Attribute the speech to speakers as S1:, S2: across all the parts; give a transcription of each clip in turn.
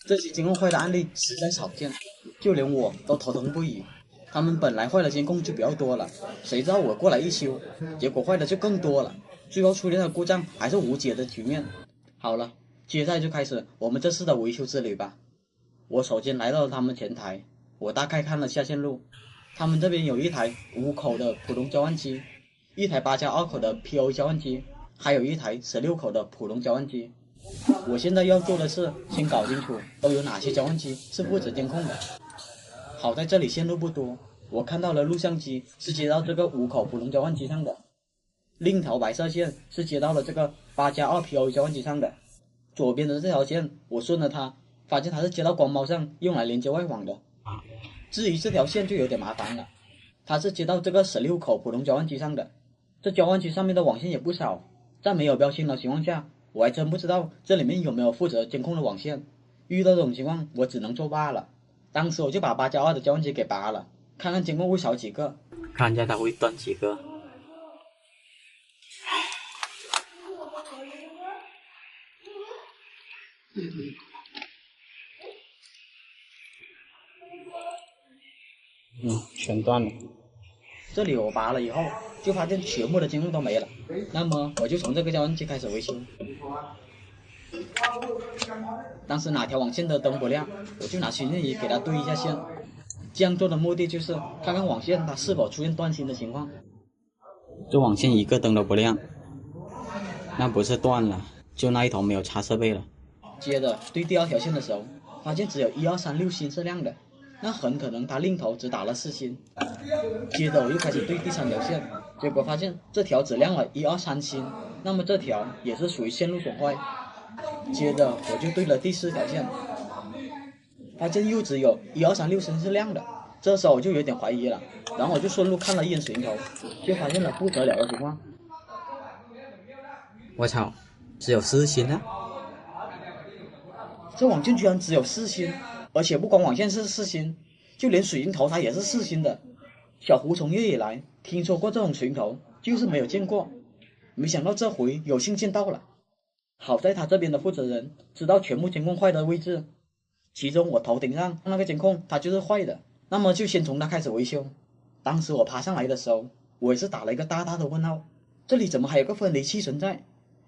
S1: 这些监控坏的案例实在少见，就连我都头疼不已。他们本来坏的监控就比较多了，谁知道我过来一修，结果坏的就更多了，最后出现的故障还是无解的局面。好了，接下来就开始我们这次的维修之旅吧。我首先来到了他们前台，我大概看了下线路，他们这边有一台5口的普通交换机，一台8+2口的 POE 交换机，还有一台16口的普通交换机。我现在要做的是先搞清楚都有哪些交换机是负责监控的。好在这里线路不多，我看到了录像机是接到这个5口普通交换机上的，另一条白色线是接到了这个8+2 POE 交换机上的。左边的这条线我顺了它，发现它是接到光猫上用来连接外网的。至于这条线就有点麻烦了，它是接到这个16口普通交换机上的，这交换机上面的网线也不少，在没有标清的情况下，我还真不知道这里面有没有负责监控的网线。遇到这种情况我只能作罢了，当时我就把8+2的交换机给拔了，看看监控会少几个，
S2: 看一下它会断几个。全断了。
S1: 这里我拔了以后就发现全部的监控都没了，那么我就从这个交换机开始维修。当时哪条网线的灯不亮，我就拿寻线仪给它对一下线。这样做的目的就是看看网线它是否出现断芯的情况。
S2: 这网线一个灯都不亮，那不是断了，就那一头没有插设备了。
S1: 接着对第2条线的时候，发现只有1、2、3、6芯是亮的，那很可能它另头只打了4芯。接着我又开始对第3条线，结果发现这条只亮了1、2、3芯，那么这条也是属于线路损坏。接着我就对了第4条线，发现又只有1、2、3、6芯是亮的，这时候我就有点怀疑了，然后我就顺路看了一眼水银头，就发现了不得了的情况。
S2: 我操，只有4芯啊！
S1: 这网线居然只有4芯，而且不光网线是4芯，就连水银头它也是4芯的。小胡从业以来听说过这种水银头，就是没有见过，没想到这回有幸见到了。好在他这边的负责人知道全部监控坏的位置，其中我头顶上那个监控它就是坏的，那么就先从它开始维修。当时我爬上来的时候，我也是打了一个大大的问号，这里怎么还有个分离器存在？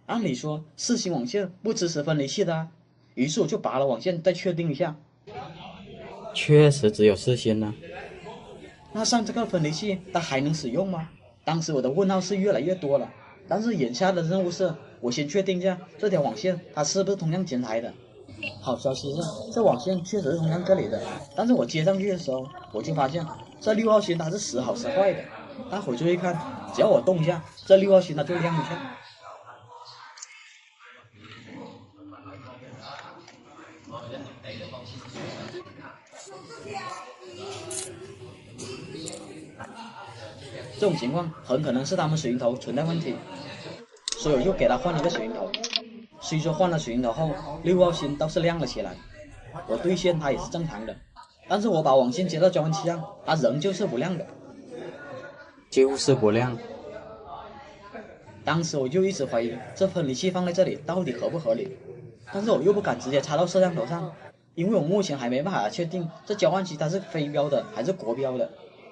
S1: 按理说4芯网线不支持分离器的啊。于是我就拔了网线再确定一下，
S2: 确实只有4芯呢。
S1: 那上这个分离器它还能使用吗？当时我的问号是越来越多了，但是眼下的任务是我先确定一下这条网线它是不是通向前台的。好消息是这网线确实是通向这里的，但是我接上去的时候我就发现这6号芯它是时好时坏的，待会注意看，只要我动一下这6号芯它就亮一下。这种情况很可能是他们水银头存在问题，所以我就给他换了一个水银头。虽说换了水银头后6号芯倒是亮了起来，我对线它也是正常的，但是我把网线接到交换器上，它仍旧是不亮的，
S2: 就是不亮。
S1: 当时我就一直怀疑这分离器放在这里到底合不合理，但是我又不敢直接插到摄像头上，因为我目前还没办法确定这交换器它是非标的还是国标的，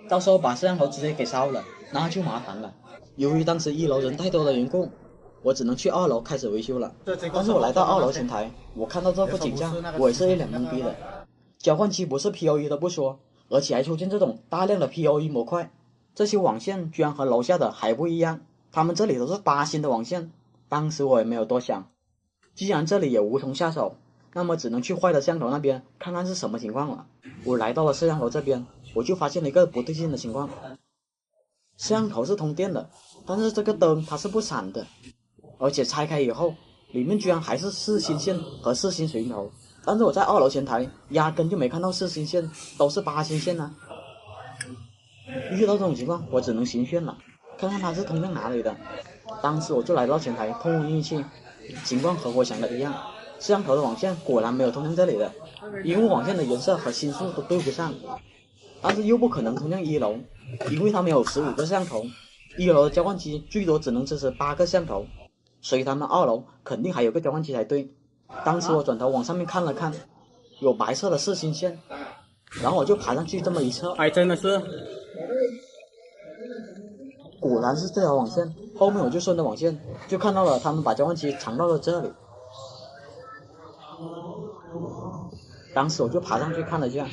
S1: 到时候把摄像头直接给烧了那就麻烦了。由于当时1楼人太多的缘故，我只能去2楼开始维修了。但是我来到2楼前台，我看到这副景象，我也是一脸懵逼的。交换器不是 POE 都不说，而且还出现这种大量的 POE 模块，这些网线居然和楼下的还不一样，他们这里都是8芯的网线。当时我也没有多想，既然这里也无从下手，那么只能去坏的摄像头那边看看是什么情况了。我来到了摄像头这边，我就发现了一个不对劲的情况。摄像头是通电的，但是这个灯它是不闪的，而且拆开以后里面居然还是4芯线和4芯水银头，但是我在2楼前台压根就没看到4芯线，都是8芯线啊。遇到这种情况我只能行炫了，看看它是通向哪里的。当时我就来到前台碰运气，情况和我想的一样，摄像头的网线果然没有通向这里的，因为网线的颜色和芯数都对不上，但是又不可能通向1楼，因为他们有15个摄像头，1楼的交换机最多只能支持8个摄像头，所以他们2楼肯定还有个交换机才对。当时我转头往上面看了看，有白色的四星线，然后我就爬上去这么一测，
S2: 还真的是，
S1: 果然是这条网线。后面我就顺着网线就看到了他们把交换机藏到了这里。当时我就爬上去看了一下，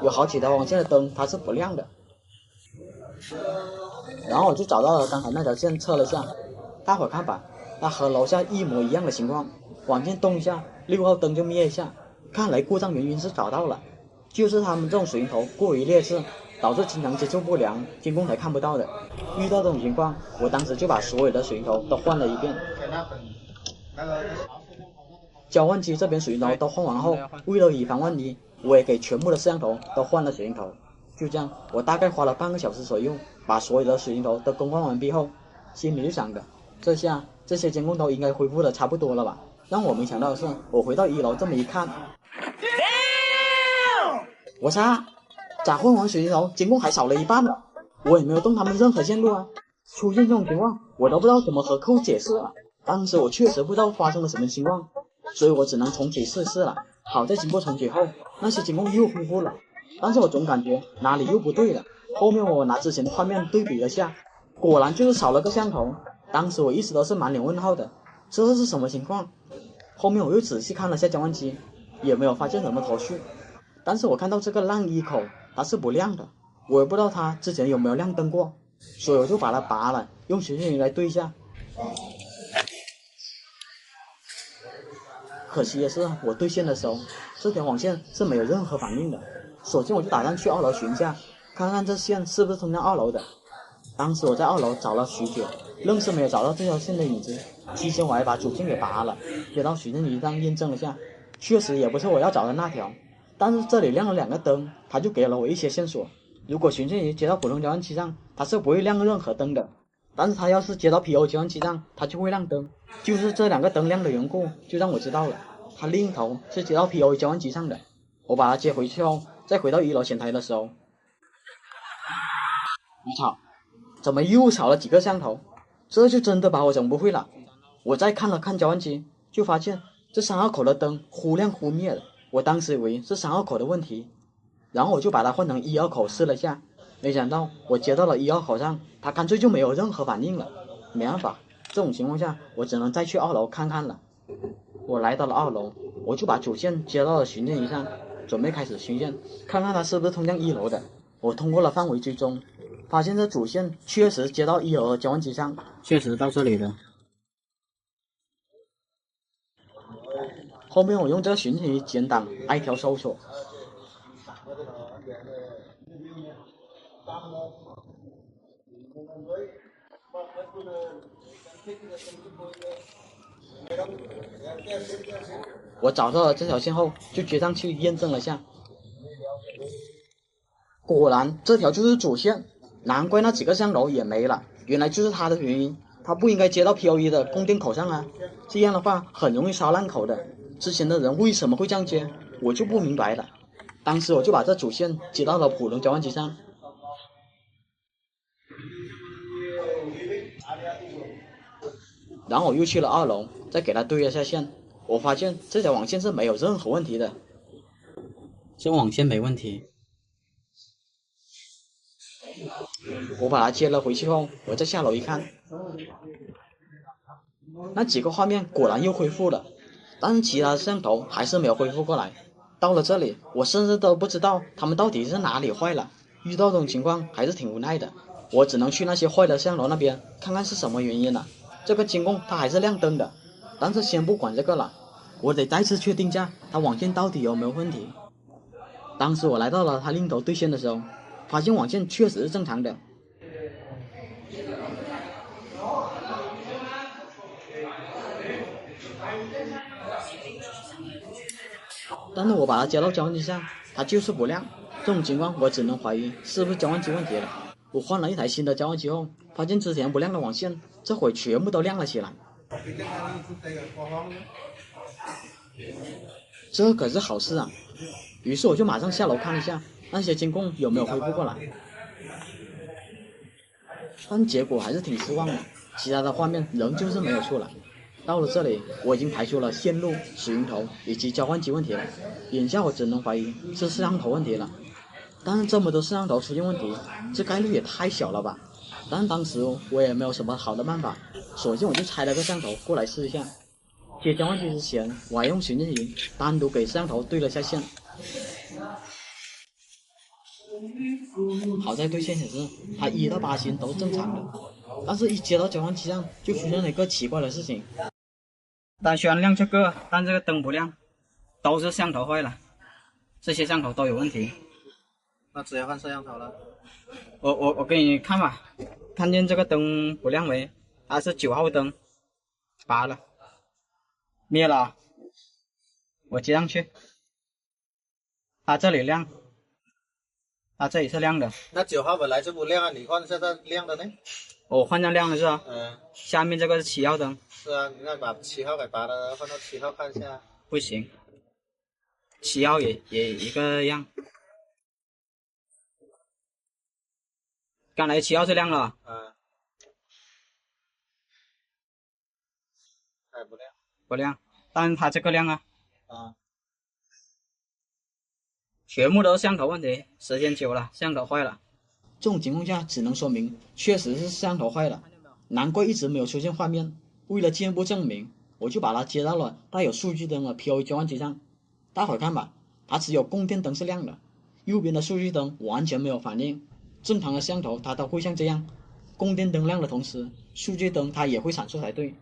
S1: 有好几条网线的灯它是不亮的。然后我就找到了刚才那条线，测了一下，大伙看吧，它和楼下一模一样的情况，网线动一下，6号灯就灭一下。看来故障原因是找到了，就是他们这种水银头过于劣质，导致经常接触不良，监控台看不到的。遇到这种情况，我当时就把所有的水银头都换了一遍。交换机这边水银头都换完后，为了以防万一，我也给全部的摄像头都换了水银头。就这样，我大概花了半个小时左右，把所有的水银头都更换完毕后，心里就想着，这下这些监控头应该恢复的差不多了吧。让我没想到的是，我回到1楼这么一看，我擦，咋换完水银头监控还少了一半了？我也没有动他们任何线路啊！出现这种情况，我都不知道怎么和客户解释了。当时我确实不知道发生了什么情况，所以我只能重启试试了。好在经过重启后，那些监控又恢复了，但是我总感觉哪里又不对了。后面我拿之前的画面对比了下，果然就是少了个摄像头。当时我一直都是满脸问号的，这是什么情况？后面我又仔细看了下交换机，也没有发现什么头绪。但是我看到这个浪一口它是不亮的，我也不知道它之前有没有亮灯过，所以我就把它拔了，用寻线仪来对一下。可惜的是，我对线的时候，这条网线是没有任何反应的。首先我就打算去2楼寻一下，看看这线是不是通向2楼的。当时我在2楼找了许久，愣是没有找到这条线的影子。期间我还把主线给拔了，接到寻线仪上验证了下，确实也不是我要找的那条。但是这里亮了2个灯，它就给了我一些线索。如果寻线仪接到普通交换机上，它是不会亮任何灯的，但是它要是接到 PO 交换机上，它就会亮灯。就是这2个灯亮的缘故，就让我知道了，它另一头是接到 PO 交换机上的。我把它接回去后，再回到1楼前台的时候，我操，怎么又少了几个摄像头？这就真的把我整不会了。我再看了看交换机，就发现这3号口的灯忽亮忽灭的。我当时以为是3号口的问题，然后我就把它换成1号口试了下，没想到我接到了1号口上，它干脆就没有任何反应了。没办法，这种情况下我只能再去2楼看看了。我来到了2楼，我就把主线接到了寻线仪上，准备开始寻线，看看它是不是通向1楼的。我通过了范围追踪，发现这主线确实接到1楼的交换机上，
S2: 确实到这里的。
S1: 后面我用这个寻线仪简档挨条搜索，我找到了这条线后，就接上去验证了下，果然这条就是主线，难怪那几个摄像头也没了，原来就是它的原因，它不应该接到 PO1 的供电口上啊，这样的话很容易烧烂口的。之前的人为什么会这样接，我就不明白了。当时我就把这主线接到了普通交换机上，然后我又去了2楼，再给它对了下线，我发现这条网线是没有任何问题的。
S2: 这网线没问题。
S1: 我把它接了回去后，我再下楼一看，那几个画面果然又恢复了，但是其他的摄像头还是没有恢复过来。到了这里，我甚至都不知道他们到底是哪里坏了。遇到这种情况还是挺无奈的，我只能去那些坏的摄像头那边看看是什么原因了。这个监控它还是亮灯的，但是先不管这个了，我得再次确定下它网线到底有没有问题。当时我来到了它另一头对线的时候，发现网线确实是正常的。但是我把它接到交换机上，它就是不亮。这种情况我只能怀疑是不是交换机问题了。我换了一台新的交换机后，发现之前不亮的网线这会全部都亮了起来，这可是好事啊。于是我就马上下楼看一下那些监控有没有恢复过来，但结果还是挺失望的，其他的画面仍旧是没有出来。到了这里，我已经排除了线路、水龙头以及交换机问题了，眼下我只能怀疑是摄像头问题了。但是这么多摄像头出现问题，这概率也太小了吧？但当时我也没有什么好的办法，索性我就拆了个摄像头过来试一下。接交换机之前，我还用寻迹仪单独给摄像头对了下线。好在对线显示它1到8星都是正常的，但是一接到交换机上就出现了一个奇怪的事情。单旋亮这个，但这个灯不亮，都是摄像头坏了，这些摄像头都有问题。
S3: 那直接换摄像头了。
S1: 我给你看吧，看见这个灯不亮没？它是9号灯，拔了，灭了，我接上去，它这里亮，它这里是亮的。
S3: 那9号本来就不亮啊，你换现在亮的呢？
S1: 我换成亮的是吧？
S3: 嗯，
S1: 下面这个是7号灯。
S3: 是啊，你那把7号给拔了，换到7号看一下。
S1: 不行，7号也一个样。刚才7号是亮了，
S3: 嗯，还不亮。
S1: 不亮，但是它这个亮啊。
S3: 啊，
S1: 全部都是摄像头问题，时间久了摄像头坏了。这种情况下只能说明确实是摄像头坏了，难怪一直没有出现画面。为了进一步证明，我就把它接到了带有数据灯的 POE 交换机上。大伙看吧，它只有供电灯是亮的，右边的数据灯完全没有反应。正常的摄像头它都会像这样，供电灯亮的同时，数据灯它也会闪烁才对。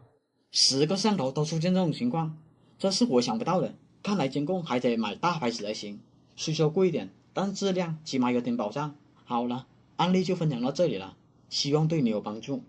S1: 10个摄像头都出现这种情况，这是我想不到的。看来监控还得买大牌子才行，虽说贵一点，但质量起码有点保障。好了，案例就分享到这里了，希望对你有帮助。